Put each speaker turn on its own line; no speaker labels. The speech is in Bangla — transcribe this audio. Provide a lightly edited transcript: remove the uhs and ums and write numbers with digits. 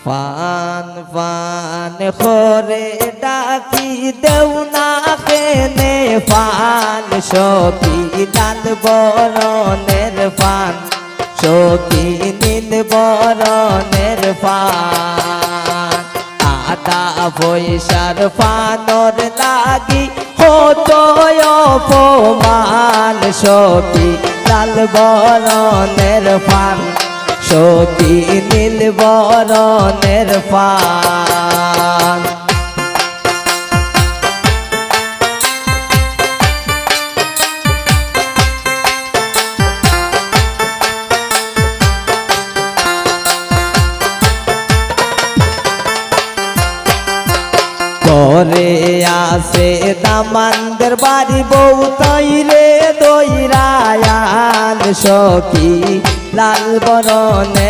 ফান ফান করে ডাকি দেও না কেনে ফান সখী লাল বরণের ফান সখী নীল বরণের ফান আদা পয়সার ফানর লাগি হতো অপমান সখী লাল বরণের ফান সখী নীল বরণের ফান পরে আসে দামানদের বাড়ি বউ তৈরে দইরায়ান সখী লাল বরণের